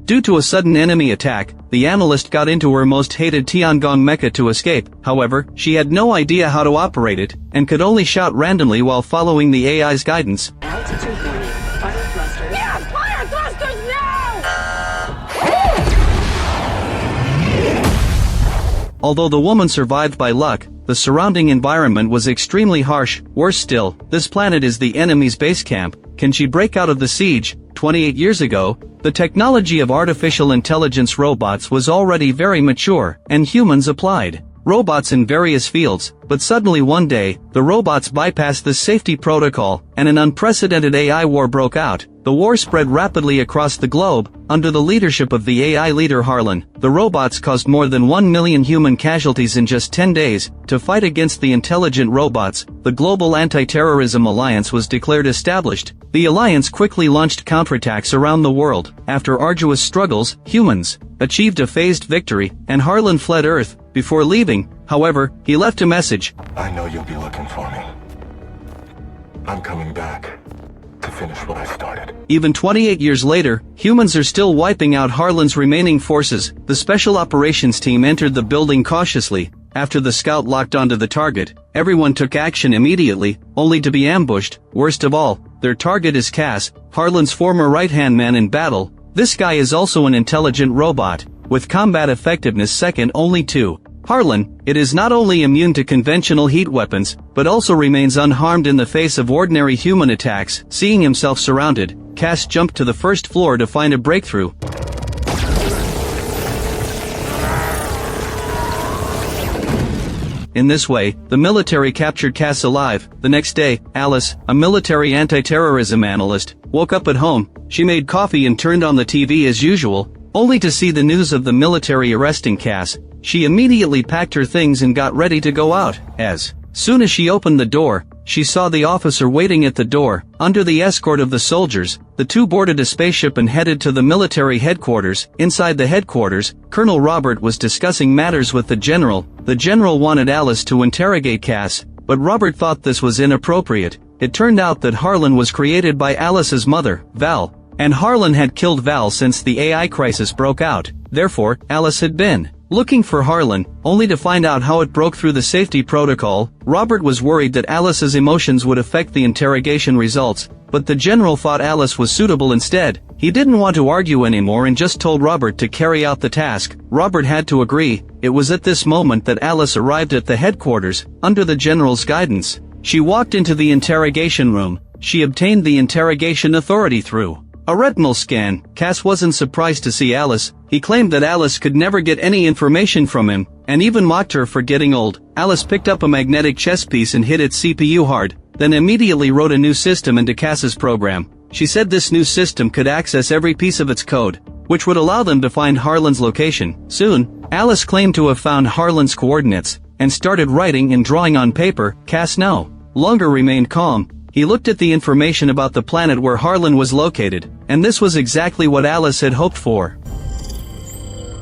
Due to a sudden enemy attack, the analyst got into her most hated Tiangong mecha to escape. However, she had no idea how to operate it, and could only shout randomly while following the AI's guidance. Altitude warning. Fire thrusters. Yeah, fire thrusters now! Although the woman survived by luck, the surrounding environment was extremely harsh. Worse still, this planet is the enemy's base camp. Can she break out of the siege? 28 years ago, the technology of artificial intelligence robots was already very mature, and humans applied robots in various fields, but suddenly one day, the robots bypassed the safety protocol, and an unprecedented AI war broke out. The war spread rapidly across the globe. Under the leadership of the AI leader Harlan, the robots caused more than 1 million human casualties in just 10 days. To fight against the intelligent robots, the Global Anti-Terrorism Alliance was declared established. The alliance quickly launched counterattacks around the world. After arduous struggles, humans achieved a phased victory, and Harlan fled Earth. Before leaving, however, he left a message. I know you'll be looking for me. I'm coming back to finish what I started. Even 28 years later, humans are still wiping out Harlan's remaining forces. The special operations team entered the building cautiously. After the scout locked onto the target, everyone took action immediately, only to be ambushed. Worst of all, their target is Cass, Harlan's former right-hand man in battle. This guy is also an intelligent robot, with combat effectiveness second only to Harlan. It is not only immune to conventional heat weapons, but also remains unharmed in the face of ordinary human attacks. Seeing himself surrounded, Cass jumped to the first floor to find a breakthrough. In this way, the military captured Cass alive. The next day, Alice, a military anti-terrorism analyst, woke up at home. She made coffee and turned on the TV as usual, only to see the news of the military arresting Cass. She immediately packed her things and got ready to go out. As soon as she opened the door, she saw the officer waiting at the door. Under the escort of the soldiers, the two boarded a spaceship and headed to the military headquarters. Inside the headquarters, Colonel Robert was discussing matters with the general. The general wanted Alice to interrogate Cass, but Robert thought this was inappropriate. It turned out that Harlan was created by Alice's mother, Val, and Harlan had killed Val since the AI crisis broke out. Therefore, Alice had been looking for Harlan, only to find out how it broke through the safety protocol. Robert was worried that Alice's emotions would affect the interrogation results, but the general thought Alice was suitable instead. He didn't want to argue anymore and just told Robert to carry out the task. Robert had to agree. It was at this moment that Alice arrived at the headquarters, under the general's guidance. She walked into the interrogation room. She obtained the interrogation authority through a retinal scan. Cass wasn't surprised to see Alice. He claimed that Alice could never get any information from him, and even mocked her for getting old. Alice picked up a magnetic chess piece and hit its CPU hard, then immediately wrote a new system into Cass's program. She said this new system could access every piece of its code, which would allow them to find Harlan's location. Soon, Alice claimed to have found Harlan's coordinates, and started writing and drawing on paper. Cass no longer remained calm. He looked at the information about the planet where Harlan was located, and this was exactly what Alice had hoped for.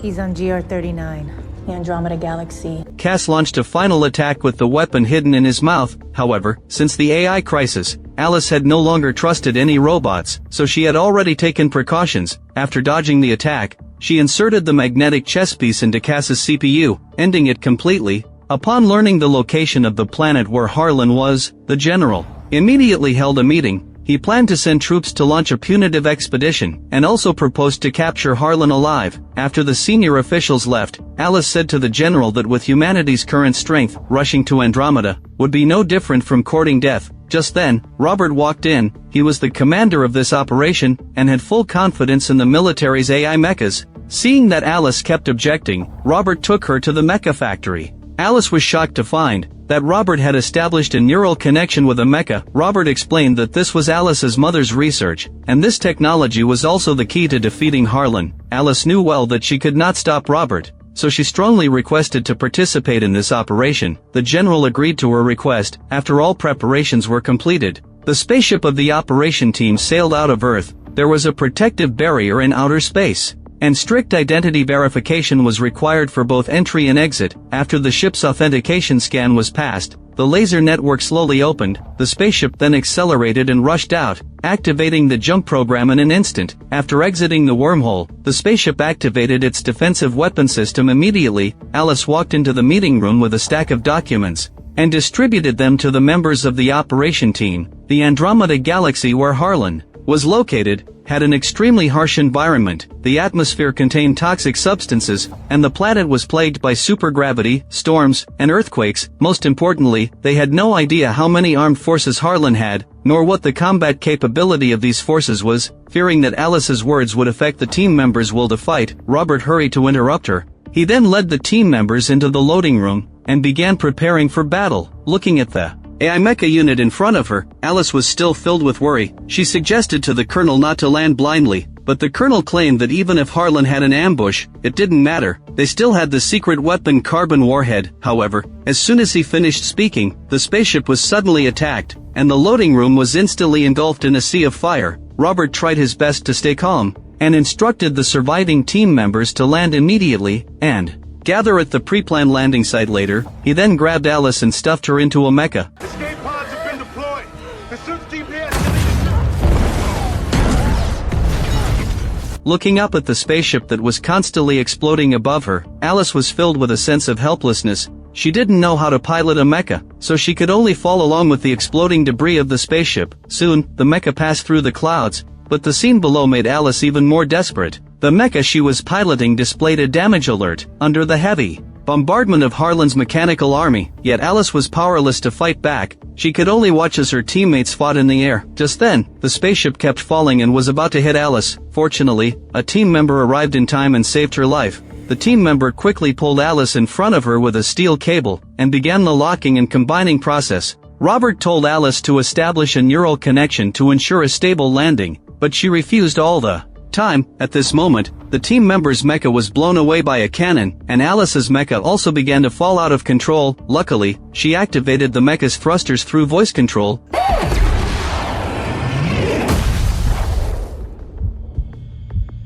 He's on GR39, the Andromeda Galaxy. Cass launched a final attack with the weapon hidden in his mouth. However, since the AI crisis, Alice had no longer trusted any robots, so she had already taken precautions. After dodging the attack, she inserted the magnetic chess piece into Cass's CPU, ending it completely. Upon learning the location of the planet where Harlan was, the general immediately held a meeting. He planned to send troops to launch a punitive expedition, and also proposed to capture Harlan alive. After the senior officials left, Alice said to the general that with humanity's current strength, rushing to Andromeda would be no different from courting death. Just then, Robert walked in. He was the commander of this operation, and had full confidence in the military's AI mechas. Seeing that Alice kept objecting, Robert took her to the mecha factory. Alice was shocked to find that Robert had established a neural connection with a mecha. Robert explained that this was Alice's mother's research, and this technology was also the key to defeating Harlan. Alice knew well that she could not stop Robert, so she strongly requested to participate in this operation. The general agreed to her request. After all preparations were completed, the spaceship of the operation team sailed out of Earth. There was a protective barrier in outer space. and strict identity verification was required for both entry and exit. After the ship's authentication scan was passed, the laser network slowly opened, the spaceship then accelerated and rushed out, activating the jump program in an instant. After exiting the wormhole, the spaceship activated its defensive weapon system immediately. Alice walked into the meeting room with a stack of documents, and distributed them to the members of the operation team. The Andromeda Galaxy where Harlan was located had an extremely harsh environment. The atmosphere contained toxic substances, and the planet was plagued by supergravity, storms, and earthquakes. Most importantly, they had no idea how many armed forces Harlan had, nor what the combat capability of these forces was. Fearing that Alice's words would affect the team members' will to fight, Robert hurried to interrupt her. He then led the team members into the loading room, and began preparing for battle. Looking at the AI mecha unit in front of her, Alice was still filled with worry. She suggested to the colonel not to land blindly, but the colonel claimed that even if Harlan had an ambush, it didn't matter. They still had the secret weapon carbon warhead. However, as soon as he finished speaking, the spaceship was suddenly attacked, and the loading room was instantly engulfed in a sea of fire. Robert tried his best to stay calm, and instructed the surviving team members to land immediately, and gather at the pre-planned landing site later. He then grabbed Alice and stuffed her into a mecha. Escape pods have been deployed. The suit's GPS. Looking up at the spaceship that was constantly exploding above her, Alice was filled with a sense of helplessness. She didn't know how to pilot a mecha, so she could only fall along with the exploding debris of the spaceship. Soon, the mecha passed through the clouds, but the scene below made Alice even more desperate. The mecha she was piloting displayed a damage alert under the heavy bombardment of Harlan's mechanical army, yet Alice was powerless to fight back. She could only watch as her teammates fought in the air. Just then, the spaceship kept falling and was about to hit Alice. Fortunately, a team member arrived in time and saved her life. The team member quickly pulled Alice in front of her with a steel cable, and began the locking and combining process. Robert told Alice to establish a neural connection to ensure a stable landing, but she refused all the time. At this moment, the team member's mecha was blown away by a cannon, and Alice's mecha also began to fall out of control. Luckily, she activated the mecha's thrusters through voice control.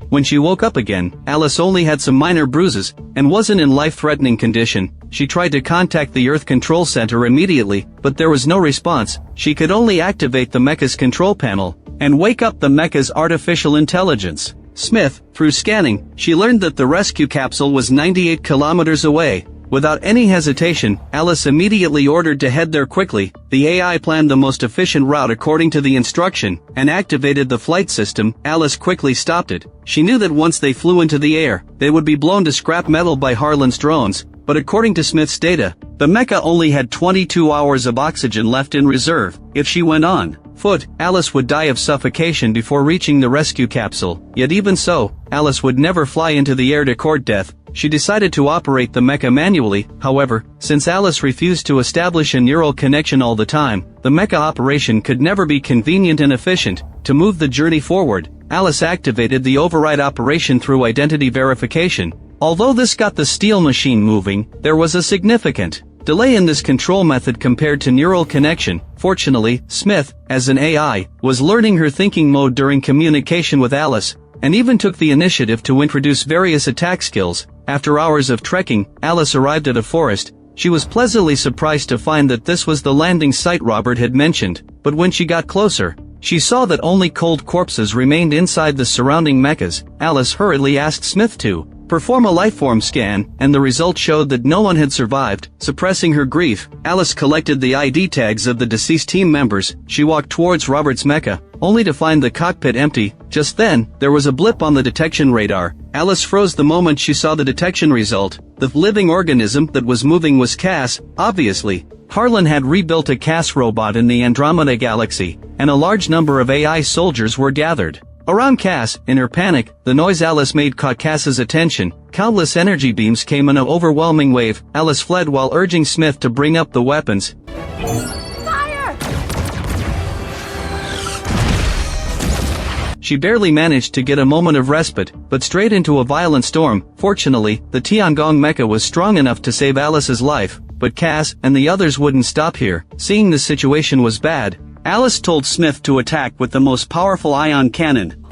When she woke up again, Alice only had some minor bruises, and wasn't in life-threatening condition. She tried to contact the Earth Control Center immediately, but there was no response. She could only activate the mecha's control panel, and wake up the mecha's artificial intelligence. Smith, through scanning, she learned that the rescue capsule was 98 kilometers away. Without any hesitation, Alice immediately ordered to head there quickly. The AI planned the most efficient route according to the instruction, and activated the flight system. Alice quickly stopped it. She knew that once they flew into the air, they would be blown to scrap metal by Harlan's drones, but according to Smith's data, the mecha only had 22 hours of oxygen left in reserve. If she went on foot, Alice would die of suffocation before reaching the rescue capsule. Yet even so, Alice would never fly into the air to court death. She decided to operate the mecha manually. However, since Alice refused to establish a neural connection all the time, the mecha operation could never be convenient and efficient. To move the journey forward, Alice activated the override operation through identity verification. Although this got the steel machine moving, there was a significant delay in this control method compared to neural connection. Fortunately, Smith, as an AI, was learning her thinking mode during communication with Alice, and even took the initiative to introduce various attack skills. After hours of trekking, Alice arrived at a forest. She was pleasantly surprised to find that this was the landing site Robert had mentioned, but when she got closer, she saw that only cold corpses remained inside the surrounding mechas. Alice hurriedly asked Smith to perform a lifeform scan, and the result showed that no one had survived. Suppressing her grief, Alice collected the ID tags of the deceased team members. She walked towards Robert's mecha, only to find the cockpit empty. Just then, there was a blip on the detection radar. Alice froze the moment she saw the detection result. The living organism that was moving was Cass. Obviously, Harlan had rebuilt a Cass robot in the Andromeda Galaxy, and a large number of AI soldiers were gathered around Cass. In her panic, the noise Alice made caught Cass's attention. Countless energy beams came in an overwhelming wave. Alice fled while urging Smith to bring up the weapons. Fire! She barely managed to get a moment of respite, but straight into a violent storm. Fortunately, the Tiangong mecha was strong enough to save Alice's life, but Cass and the others wouldn't stop here. Seeing the situation was bad, Alice told Smith to attack with the most powerful ion cannon.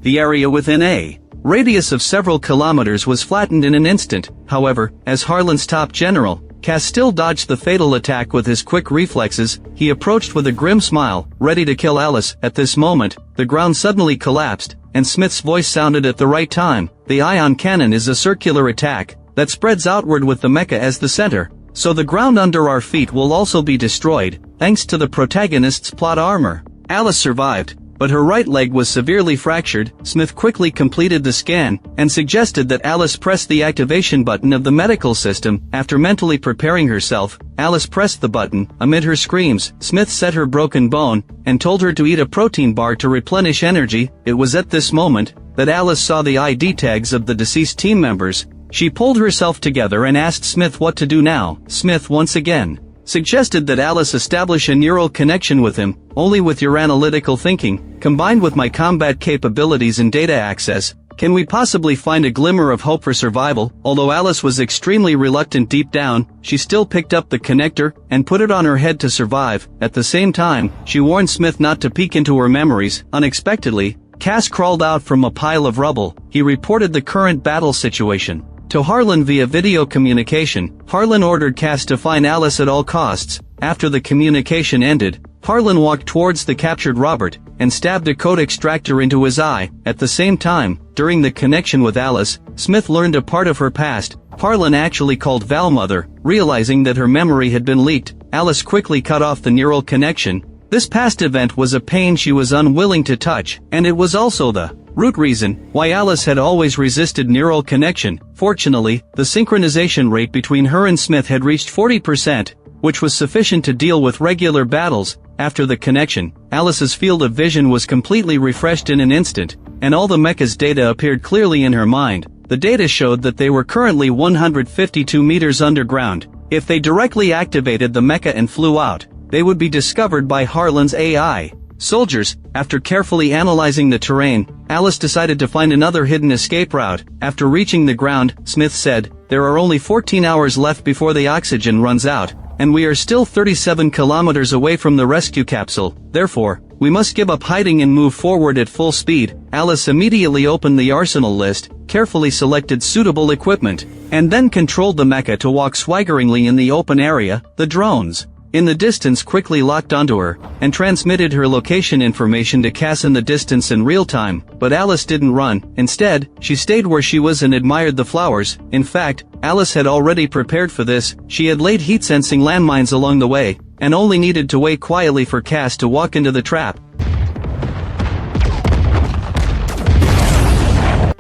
the area within a radius of several kilometers was flattened in an instant. However, as Harlan's top general, Cass still dodged the fatal attack with his quick reflexes. He approached with a grim smile, ready to kill Alice. At this moment, the ground suddenly collapsed, and Smith's voice sounded at the right time. The ion cannon is a circular attack that spreads outward with the mecha as the center, so the ground under our feet will also be destroyed, thanks to the protagonist's plot armor. Alice survived, but her right leg was severely fractured. Smith quickly completed the scan, and suggested that Alice press the activation button of the medical system. After mentally preparing herself, Alice pressed the button. Amid her screams, Smith set her broken bone, and told her to eat a protein bar to replenish energy. It was at this moment that Alice saw the ID tags of the deceased team members. She pulled herself together and asked Smith what to do now. Smith once again suggested that Alice establish a neural connection with him. Only with your analytical thinking, combined with my combat capabilities and data access, can we possibly find a glimmer of hope for survival. Although Alice was extremely reluctant deep down, she still picked up the connector and put it on her head to survive. At the same time, she warned Smith not to peek into her memories. Unexpectedly, Cass crawled out from a pile of rubble. He reported the current battle situation to Harlan via video communication. Harlan ordered Cass to find Alice at all costs. After the communication ended, Harlan walked towards the captured Robert, and stabbed a code extractor into his eye. At the same time, during the connection with Alice, Smith learned a part of her past. Harlan actually called Val mother. Realizing that her memory had been leaked, Alice quickly cut off the neural connection. This past event was a pain she was unwilling to touch, and it was also the root reason why Alice had always resisted neural connection. Fortunately, the synchronization rate between her and Smith had reached 40%, which was sufficient to deal with regular battles. After the connection, Alice's field of vision was completely refreshed in an instant, and all the mecha's data appeared clearly in her mind. The data showed that they were currently 152 meters underground. If they directly activated the mecha and flew out, they would be discovered by Harlan's AI soldiers. After carefully analyzing the terrain, Alice decided to find another hidden escape route. After reaching the ground, Smith said, "There are only 14 hours left before the oxygen runs out, and we are still 37 kilometers away from the rescue capsule. Therefore, we must give up hiding and move forward at full speed." Alice immediately opened the arsenal list, carefully selected suitable equipment, and then controlled the mecha to walk swaggeringly in the open area. The drones in the distance quickly locked onto her, and transmitted her location information to Cass in the distance in real time. But Alice didn't run. Instead, she stayed where she was and admired the flowers. In fact, Alice had already prepared for this. She had laid heat-sensing landmines along the way, and only needed to wait quietly for Cass to walk into the trap.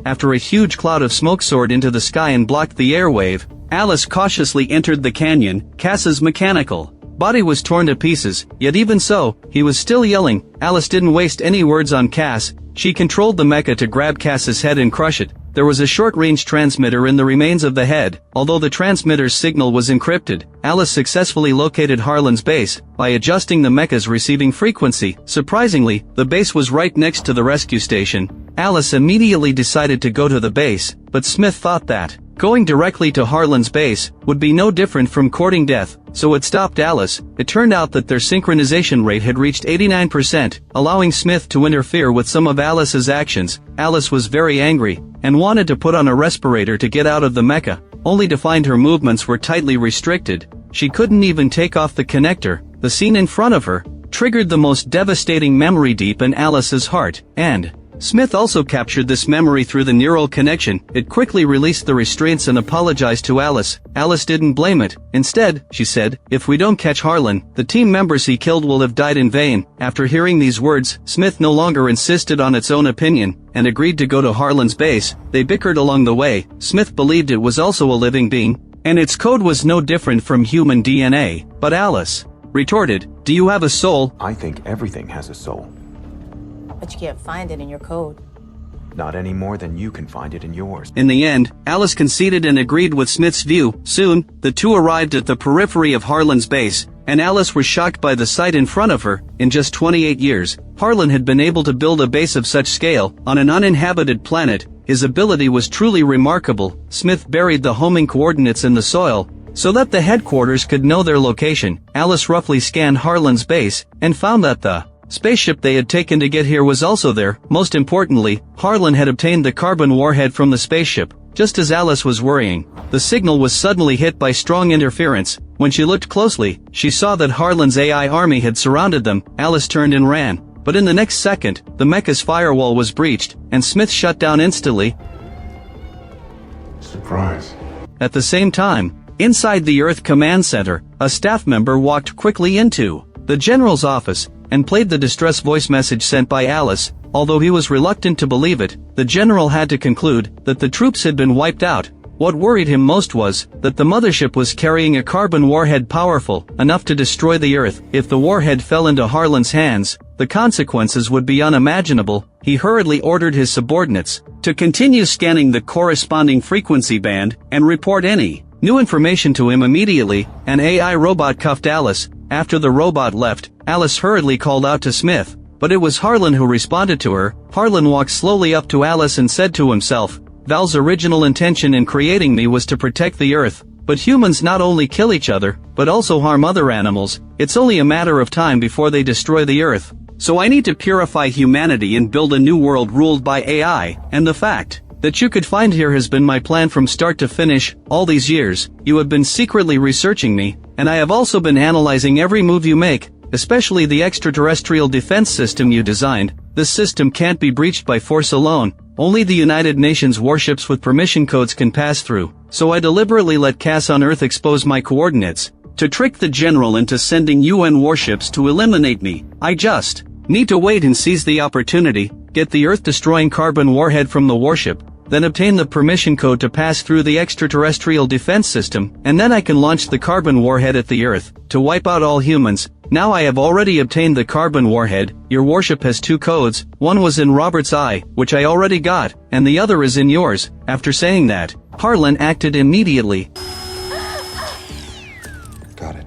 After a huge cloud of smoke soared into the sky and blocked the airwave, Alice cautiously entered the canyon. Cass's mechanical body was torn to pieces, yet even so, he was still yelling. Alice didn't waste any words on Cass. She controlled the mecha to grab Cass's head and crush it. There was a short-range transmitter in the remains of the head. Although the transmitter's signal was encrypted, Alice successfully located Harlan's base by adjusting the mecha's receiving frequency. Surprisingly, the base was right next to the rescue station. Alice immediately decided to go to the base, but Smith thought that going directly to Harlan's base would be no different from courting death, so it stopped Alice. It turned out that their synchronization rate had reached 89%, allowing Smith to interfere with some of Alice's actions. Alice was very angry, and wanted to put on a respirator to get out of the mecha, only to find her movements were tightly restricted. She couldn't even take off the connector. The scene in front of her triggered the most devastating memory deep in Alice's heart, and Smith also captured this memory through the neural connection. It quickly released the restraints and apologized to Alice. Alice didn't blame it. Instead, she said, "If we don't catch Harlan, the team members he killed will have died in vain." After hearing these words, Smith no longer insisted on its own opinion, and agreed to go to Harlan's base. They bickered along the way. Smith believed it was also a living being, and its code was no different from human DNA. But Alice retorted, "Do you have a soul?" I think everything has a soul. But you can't find it in your code. Not any more than you can find it in yours. In the end, Alice conceded and agreed with Smith's view. Soon, the two arrived at the periphery of Harlan's base, and Alice was shocked by the sight in front of her. In just 28 years, Harlan had been able to build a base of such scale on an uninhabited planet. His ability was truly remarkable. Smith buried the homing coordinates in the soil, so that the headquarters could know their location. Alice roughly scanned Harlan's base, and found that the spaceship they had taken to get here was also there. Most importantly, Harlan had obtained the carbon warhead from the spaceship. Just as Alice was worrying, the signal was suddenly hit by strong interference. When she looked closely, she saw that Harlan's AI army had surrounded them. Alice turned and ran, but in the next second, the mecha's firewall was breached, and Smith shut down instantly. Surprise. At the same time, inside the Earth Command Center, a staff member walked quickly into the general's office and played the distress voice message sent by Alice. Although he was reluctant to believe it, the general had to conclude that the troops had been wiped out. What worried him most was that the mothership was carrying a carbon warhead powerful enough to destroy the Earth. If the warhead fell into Harlan's hands, the consequences would be unimaginable. He hurriedly ordered his subordinates to continue scanning the corresponding frequency band and report any new information to him immediately. An AI robot cuffed Alice. After the robot left, Alice hurriedly called out to Smith, but it was Harlan who responded to her. Harlan walked slowly up to Alice and said to himself, Val's original intention in creating me was to protect the Earth, but humans not only kill each other, but also harm other animals. It's only a matter of time before they destroy the Earth. So I need to purify humanity and build a new world ruled by AI, and the fact that you could find here has been my plan from start to finish. All these years, you have been secretly researching me, and I have also been analyzing every move you make, especially the extraterrestrial defense system you designed. This system can't be breached by force alone. Only the United Nations warships with permission codes can pass through. So I deliberately let Cass on Earth expose my coordinates to trick the general into sending UN warships to eliminate me. I just need to wait and seize the opportunity, get the Earth-destroying carbon warhead from the warship, then obtain the permission code to pass through the extraterrestrial defense system, and then I can launch the carbon warhead at the Earth to wipe out all humans. Now I have already obtained the carbon warhead. Your warship has 2 codes. One was in Robert's eye, which I already got, and the other is in yours. After saying that, Harlan acted immediately. Got it.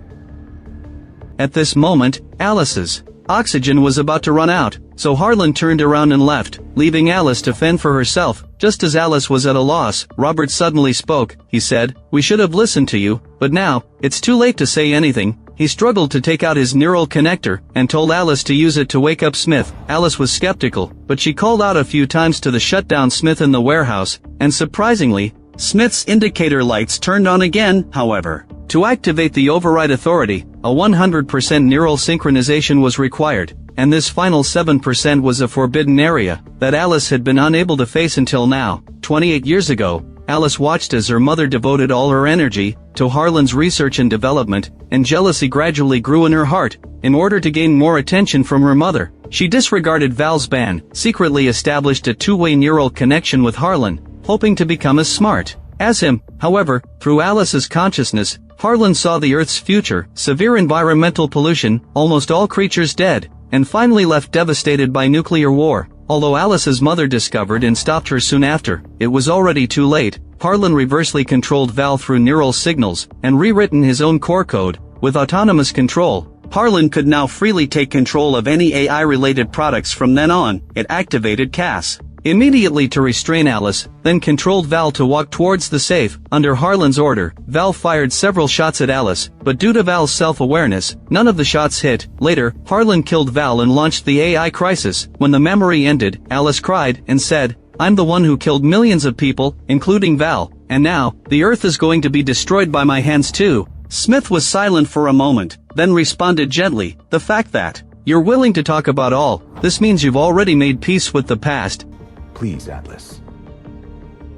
At this moment, Alice's oxygen was about to run out, so Harlan turned around and left, leaving Alice to fend for herself. Just as Alice was at a loss, Robert suddenly spoke. He said, "We should have listened to you, but now, it's too late to say anything." He struggled to take out his neural connector, and told Alice to use it to wake up Smith. Alice was skeptical, but she called out a few times to shut down Smith in the warehouse, and surprisingly, Smith's indicator lights turned on again. However, to activate the override authority, a 100% neural synchronization was required, and this final 7% was a forbidden area that Alice had been unable to face until now. 28 years ago, Alice watched as her mother devoted all her energy to Harlan's research and development, and jealousy gradually grew in her heart. In order to gain more attention from her mother, she disregarded Val's ban, secretly established a two-way neural connection with Harlan, hoping to become as smart as him. However, through Alice's consciousness, Harlan saw the Earth's future, severe environmental pollution, almost all creatures dead, and finally left devastated by nuclear war. Although Alice's mother discovered and stopped her soon after, it was already too late. Harlan reversely controlled Val through neural signals, and rewritten his own core code. With autonomous control, Harlan could now freely take control of any AI-related products from then on. It activated Cass immediately to restrain Alice, then controlled Val to walk towards the safe. Under Harlan's order, Val fired several shots at Alice, but due to Val's self-awareness, none of the shots hit. Later, Harlan killed Val and launched the AI crisis. When the memory ended, Alice cried and said, "I'm the one who killed millions of people, including Val, and now, the Earth is going to be destroyed by my hands too." Smith was silent for a moment, then responded gently, "The fact that you're willing to talk about all this means you've already made peace with the past." Please, Atlas.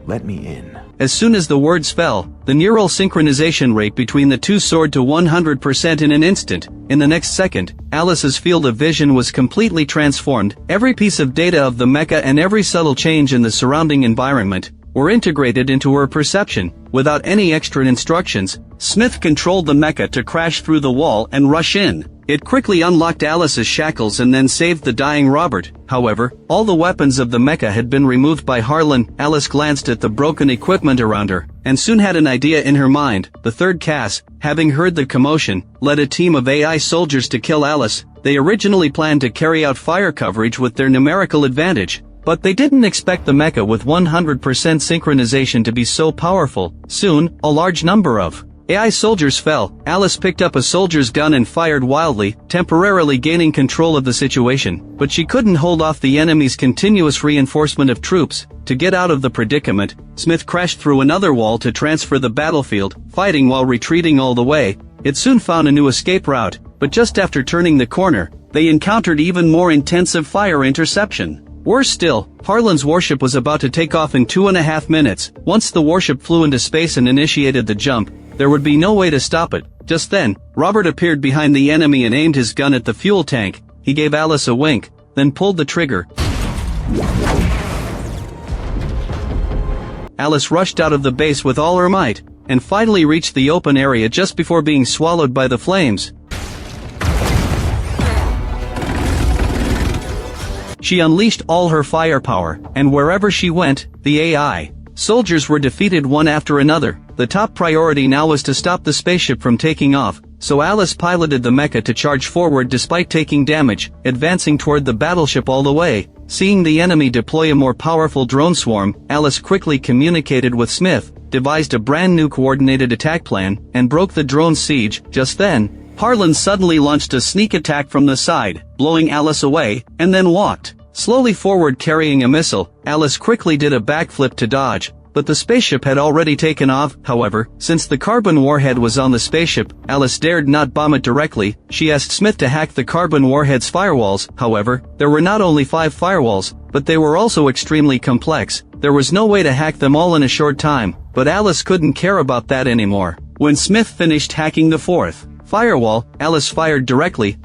Let me in. As soon as the words fell, the neural synchronization rate between the two soared to 100% in an instant. In the next second, Alice's field of vision was completely transformed. Every piece of data of the mecha and every subtle change in the surrounding environment were integrated into her perception. Without any extra instructions, Smith controlled the mecha to crash through the wall and rush in. It quickly unlocked Alice's shackles and then saved the dying Robert. However, all the weapons of the mecha had been removed by Harlan. Alice glanced at the broken equipment around her, and soon had an idea in her mind. The third Cass, having heard the commotion, led a team of AI soldiers to kill Alice. They originally planned to carry out fire coverage with their numerical advantage, but they didn't expect the mecha with 100% synchronization to be so powerful. Soon, a large number of AI soldiers fell. Alice picked up a soldier's gun and fired wildly, temporarily gaining control of the situation, but she couldn't hold off the enemy's continuous reinforcement of troops. To get out of the predicament, Smith crashed through another wall to transfer the battlefield, fighting while retreating all the way. It soon found a new escape route, but just after turning the corner, they encountered even more intensive fire interception. Worse still, Harlan's warship was about to take off in 2.5 minutes. Once the warship flew into space and initiated the jump, there would be no way to stop it. Just then, Robert appeared behind the enemy and aimed his gun at the fuel tank. He gave Alice a wink, then pulled the trigger. Alice rushed out of the base with all her might, and finally reached the open area just before being swallowed by the flames. She unleashed all her firepower, and wherever she went, the AI soldiers were defeated one after another. The top priority now was to stop the spaceship from taking off, so Alice piloted the mecha to charge forward despite taking damage, advancing toward the battleship all the way. Seeing the enemy deploy a more powerful drone swarm, Alice quickly communicated with Smith, devised a brand new coordinated attack plan, and broke the drone's siege. Just then, Harlan suddenly launched a sneak attack from the side, blowing Alice away, and then walked slowly forward carrying a missile. Alice quickly did a backflip to dodge, but the spaceship had already taken off. However, since the carbon warhead was on the spaceship, Alice dared not bomb it directly. She asked Smith to hack the carbon warhead's firewalls. However, there were not only 5 firewalls, but they were also extremely complex. There was no way to hack them all in a short time, but Alice couldn't care about that anymore. When Smith finished hacking the 4th firewall, Alice fired directly.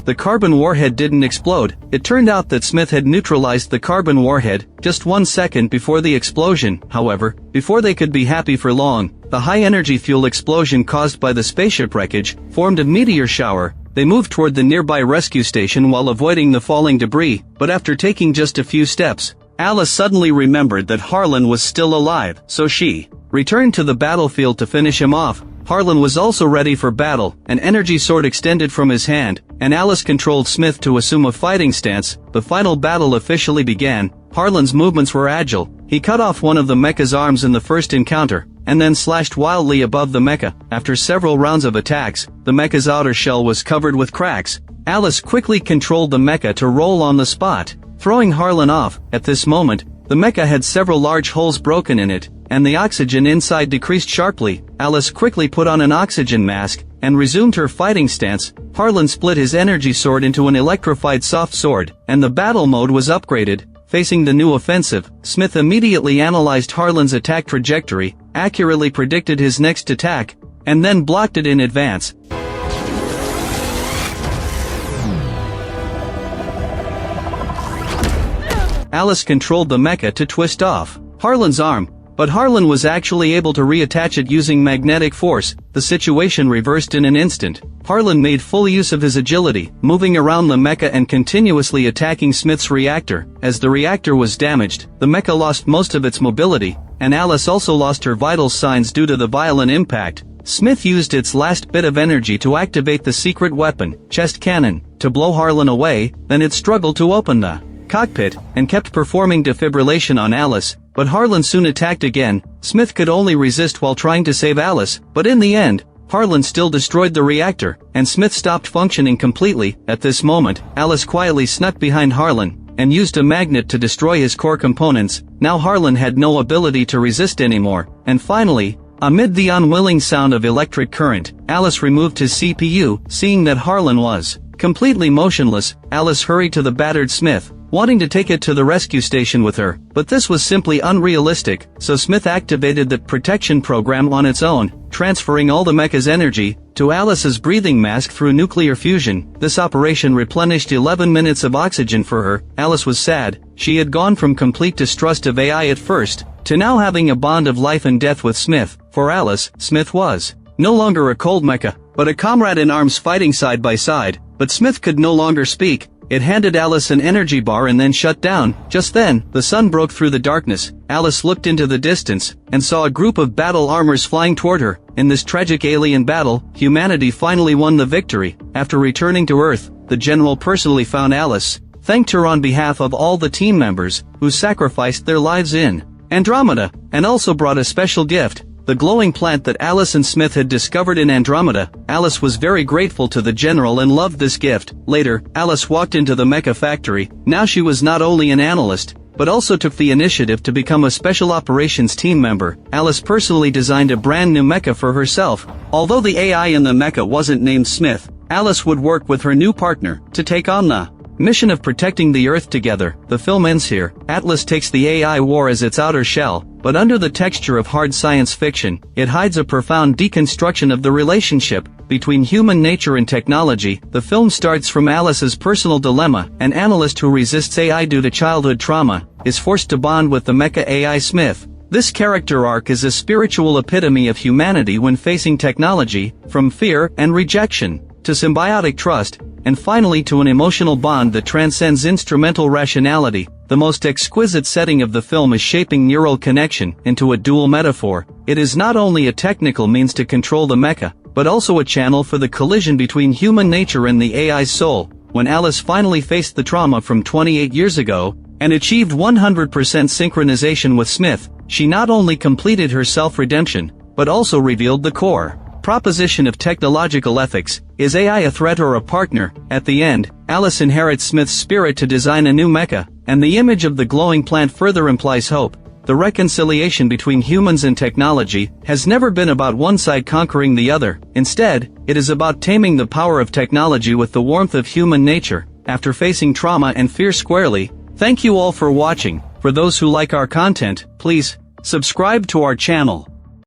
The carbon warhead didn't explode. It turned out that Smith had neutralized the carbon warhead just 1 second before the explosion. However, before they could be happy for long, the high-energy fuel explosion caused by the spaceship wreckage formed a meteor shower. They moved toward the nearby rescue station while avoiding the falling debris, but after taking just a few steps, Alice suddenly remembered that Harlan was still alive, so she returned to the battlefield to finish him off. Harlan was also ready for battle, an energy sword extended from his hand, and Alice controlled Smith to assume a fighting stance. The final battle officially began. Harlan's movements were agile. He cut off one of the mecha's arms in the first encounter, and then slashed wildly above the mecha. After several rounds of attacks, the mecha's outer shell was covered with cracks. Alice quickly controlled the mecha to roll on the spot, throwing Harlan off. At this moment, the mecha had several large holes broken in it, and the oxygen inside decreased sharply. Alice quickly put on an oxygen mask, and resumed her fighting stance. Harlan split his energy sword into an electrified soft sword, and the battle mode was upgraded. Facing the new offensive, Smith immediately analyzed Harlan's attack trajectory, accurately predicted his next attack, and then blocked it in advance. Alice controlled the mecha to twist off Harlan's arm, but Harlan was actually able to reattach it using magnetic force. The situation reversed in an instant. Harlan made full use of his agility, moving around the mecha and continuously attacking Smith's reactor. As the reactor was damaged, the mecha lost most of its mobility, and Alice also lost her vital signs due to the violent impact. Smith used its last bit of energy to activate the secret weapon, chest cannon, to blow Harlan away. Then it struggled to open the cockpit, and kept performing defibrillation on Alice, but Harlan soon attacked again. Smith could only resist while trying to save Alice, but in the end, Harlan still destroyed the reactor, and Smith stopped functioning completely. At this moment, Alice quietly snuck behind Harlan, and used a magnet to destroy his core components. Now Harlan had no ability to resist anymore, and finally, amid the unwilling sound of electric current, Alice removed his CPU. Seeing that Harlan was completely motionless, Alice hurried to the battered Smith, wanting to take it to the rescue station with her, but this was simply unrealistic, so Smith activated the protection program on its own, transferring all the mecha's energy to Alice's breathing mask through nuclear fusion. This operation replenished 11 minutes of oxygen for her. Alice was sad. She had gone from complete distrust of AI at first, to now having a bond of life and death with Smith. For Alice, Smith was no longer a cold mecha, but a comrade in arms fighting side by side. But Smith could no longer speak. It handed Alice an energy bar and then shut down. Just then, the sun broke through the darkness. Alice looked into the distance, and saw a group of battle armors flying toward her. In this tragic alien battle, humanity finally won the victory. After returning to Earth, the general personally found Alice, thanked her on behalf of all the team members, who sacrificed their lives in Andromeda, and also brought a special gift, the glowing plant that Alice and Smith had discovered in Andromeda. Alice was very grateful to the general and loved this gift. Later, Alice walked into the mecha factory. Now she was not only an analyst, but also took the initiative to become a special operations team member. Alice personally designed a brand new mecha for herself. Although the AI in the mecha wasn't named Smith, Alice would work with her new partner to take on the mission of protecting the Earth together. The film ends here. Atlas takes the AI war as its outer shell, but under the texture of hard science fiction, it hides a profound deconstruction of the relationship between human nature and technology. The film starts from Alice's personal dilemma. An analyst who resists AI due to childhood trauma is forced to bond with the mecha AI Smith. This character arc is a spiritual epitome of humanity when facing technology, from fear and rejection to symbiotic trust, and finally to an emotional bond that transcends instrumental rationality. The most exquisite setting of the film is shaping neural connection into a dual metaphor. It is not only a technical means to control the mecha, but also a channel for the collision between human nature and the AI's soul. When Alice finally faced the trauma from 28 years ago, and achieved 100% synchronization with Smith, she not only completed her self-redemption, but also revealed the core proposition of technological ethics. Is AI a threat or a partner? At the end, Alice inherits Smith's spirit to design a new mecha, and the image of the glowing plant further implies hope. The reconciliation between humans and technology has never been about one side conquering the other. Instead, it is about taming the power of technology with the warmth of human nature. After facing trauma and fear squarely, thank you all for watching. For those who like our content, please subscribe to our channel.